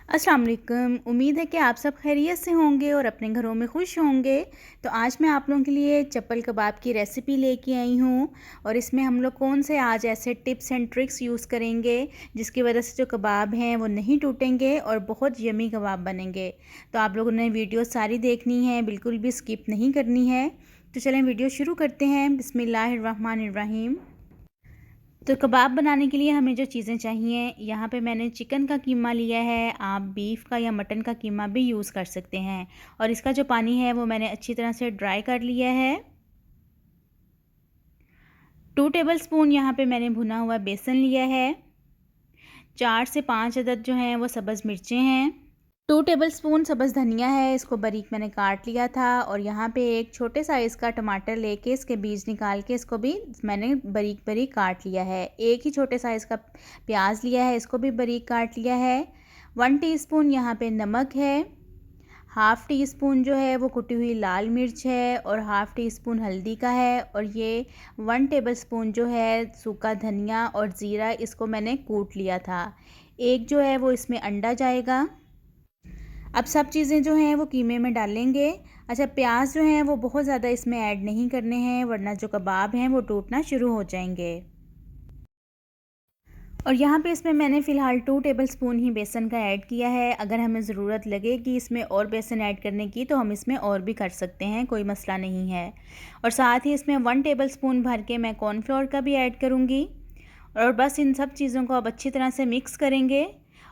अस्सलाम वालेकुम। उम्मीद है कि आप सब खैरियत से होंगे और अपने घरों में खुश होंगे। तो आज मैं आप लोगों के लिए चप्पल कबाब की रेसिपी लेके आई हूँ और इसमें हम लोग कौन से आज ऐसे टिप्स एंड ट्रिक्स यूज़ करेंगे जिसकी वजह से जो कबाब हैं वो नहीं टूटेंगे और बहुत यमी कबाब बनेंगे। तो आप लोगों ने वीडियो सारी देखनी है, बिल्कुल भी स्किप नहीं करनी है। तो चलें वीडियो शुरू करते हैं। बिस्मिल्लाहिर्रहमानिर्रहीम। तो कबाब बनाने के लिए हमें जो चीज़ें चाहिए, यहाँ पे मैंने चिकन का कीमा लिया है। आप बीफ का या मटन का कीमा भी यूज़ कर सकते हैं। और इसका जो पानी है वो मैंने अच्छी तरह से ड्राई कर लिया है। 2 टेबलस्पून यहाँ पे मैंने भुना हुआ बेसन लिया है। 4 से 5 अदद जो हैं वो सब्ज़ मिर्चें हैं। 2 टेबलस्पून सब्ज़ धनिया है, इसको बारीक मैंने काट लिया था। और यहाँ पे एक छोटे साइज़ का टमाटर लेके इसके बीज निकाल के इसको भी मैंने बारीक बारीक काट लिया है। एक ही छोटे साइज़ का प्याज लिया है, इसको भी बारीक काट लिया है। 1 टीस्पून यहाँ पे नमक है। हाफ़ टी स्पून जो है वो कुटी हुई लाल मिर्च है और हाफ़ टी स्पून हल्दी का है। और ये 1 टेबलस्पून जो है सूखा धनिया और ज़ीरा, इसको मैंने कूट लिया था। एक जो है वो इसमें अंडा जाएगा। अब सब चीज़ें जो हैं वो कीमे में डालेंगे। अच्छा, प्याज जो हैं वो बहुत ज़्यादा इसमें ऐड नहीं करने हैं, वरना जो कबाब हैं वो टूटना शुरू हो जाएंगे। और यहाँ पे इसमें मैंने फ़िलहाल 2 टेबलस्पून ही बेसन का ऐड किया है। अगर हमें ज़रूरत लगे कि इसमें और बेसन ऐड करने की तो हम इसमें और भी कर सकते हैं, कोई मसला नहीं है। और साथ ही इसमें 1 टेबलस्पून भर के मैं कॉर्नफ्लोर का भी ऐड करूँगी। और बस इन सब चीज़ों को अब अच्छी तरह से मिक्स करेंगे।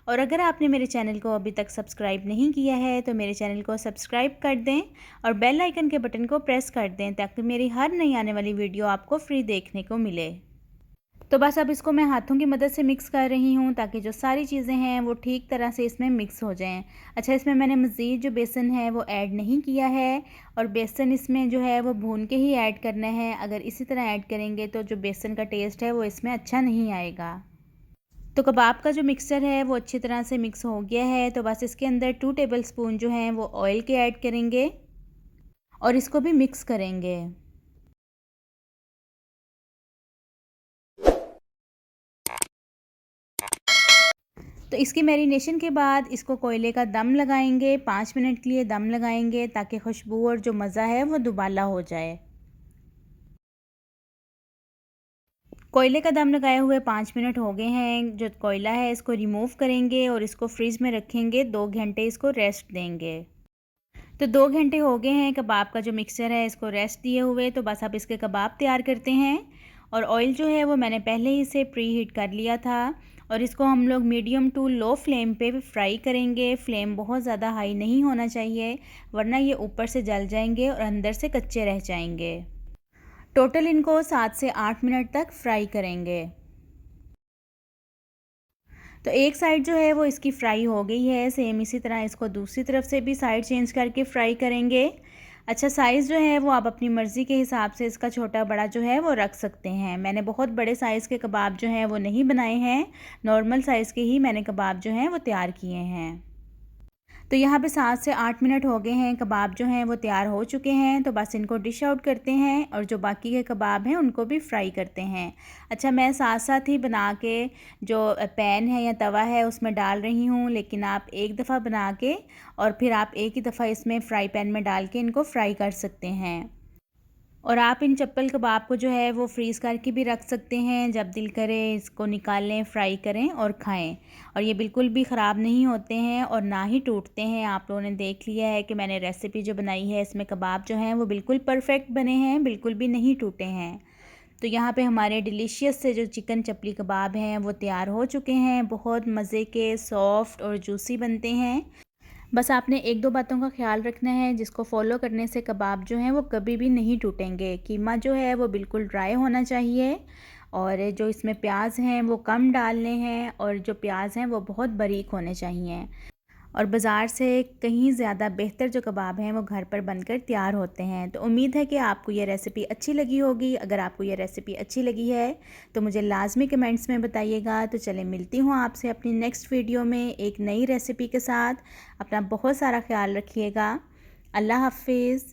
और अगर आपने मेरे चैनल को अभी तक सब्सक्राइब नहीं किया है तो मेरे चैनल को सब्सक्राइब कर दें और बेल आइकन के बटन को प्रेस कर दें ताकि मेरी हर नई आने वाली वीडियो आपको फ्री देखने को मिले। तो बस अब इसको मैं हाथों की मदद से मिक्स कर रही हूँ ताकि जो सारी चीज़ें हैं वो ठीक तरह से इसमें मिक्स हो जाएं। अच्छा, इसमें मैंने मज़ीद जो बेसन है वो ऐड नहीं किया है और बेसन इसमें जो है वो भून के ही ऐड करना है। अगर इसी तरह ऐड करेंगे तो जो बेसन का टेस्ट है वो इसमें अच्छा नहीं आएगा। तो कबाब का जो मिक्सचर है वो अच्छी तरह से मिक्स हो गया है। तो बस इसके अंदर 2 टेबलस्पून जो हैं वो ऑयल के ऐड करेंगे और इसको भी मिक्स करेंगे। तो इसकी मैरिनेशन के बाद इसको कोयले का दम लगाएंगे, 5 मिनट के लिए दम लगाएंगे ताकि खुशबू और जो मज़ा है वो दुबाला हो जाए। कोयले का दम लगाए हुए 5 मिनट हो गए हैं। जो कोयला है इसको रिमूव करेंगे और इसको फ्रिज में रखेंगे। 2 घंटे इसको रेस्ट देंगे। तो 2 घंटे हो गए हैं कबाब का जो मिक्सचर है इसको रेस्ट दिए हुए। तो बस अब इसके कबाब तैयार करते हैं। और ऑयल जो है वो मैंने पहले ही से प्री हीट कर लिया था और इसको हम लोग मीडियम टू लो फ्लेम पे फ्राई करेंगे। फ्लेम बहुत ज़्यादा हाई नहीं होना चाहिए, वरना ये ऊपर से जल जाएंगे और अंदर से कच्चे रह जाएंगे। टोटल इनको 7 से 8 मिनट तक फ्राई करेंगे। तो एक साइड जो है वो इसकी फ्राई हो गई है, सेम इसी तरह इसको दूसरी तरफ से भी साइड चेंज करके फ्राई करेंगे। अच्छा, साइज़ जो है वो आप अपनी मर्ज़ी के हिसाब से इसका छोटा बड़ा जो है वो रख सकते हैं। मैंने बहुत बड़े साइज़ के कबाब जो हैं वो नहीं बनाए हैं, नॉर्मल साइज़ के ही मैंने कबाब जो हैं वो तैयार किए हैं। तो यहाँ पे 7 से 8 मिनट हो गए हैं, कबाब जो हैं वो तैयार हो चुके हैं। तो बस इनको डिश आउट करते हैं और जो बाकी के कबाब हैं उनको भी फ्राई करते हैं। अच्छा, मैं साथ साथ ही बना के जो पैन है या तवा है उसमें डाल रही हूँ, लेकिन आप एक दफ़ा बना के और फिर आप एक ही दफ़ा इसमें फ़्राई पैन में डाल के इनको फ्राई कर सकते हैं। और आप इन चप्पल कबाब को जो है वो फ्रीज़ करके भी रख सकते हैं, जब दिल करे इसको निकाल लें, फ्राई करें और खाएं। और ये बिल्कुल भी ख़राब नहीं होते हैं और ना ही टूटते हैं। आप लोगों ने देख लिया है कि मैंने रेसिपी जो बनाई है इसमें कबाब जो हैं वो बिल्कुल परफेक्ट बने हैं, बिल्कुल भी नहीं टूटे हैं। तो यहाँ पे हमारे डिलीशियस से जो चिकन चपली कबाब हैं वो तैयार हो चुके हैं। बहुत मज़े के, सॉफ्ट और जूसी बनते हैं। बस आपने एक दो बातों का ख्याल रखना है जिसको फॉलो करने से कबाब जो हैं वो कभी भी नहीं टूटेंगे। कीमा जो है वो बिल्कुल ड्राई होना चाहिए और जो इसमें प्याज हैं वो कम डालने हैं और जो प्याज हैं वो बहुत बारीक होने चाहिए। और बाज़ार से कहीं ज़्यादा बेहतर जो कबाब हैं वो घर पर बनकर तैयार होते हैं। तो उम्मीद है कि आपको ये रेसिपी अच्छी लगी होगी। अगर आपको ये रेसिपी अच्छी लगी है तो मुझे लाजमी कमेंट्स में बताइएगा। तो चलें, मिलती हूँ आपसे अपनी नेक्स्ट वीडियो में एक नई रेसिपी के साथ। अपना बहुत सारा ख्याल रखिएगा। अल्लाह हाफिज़।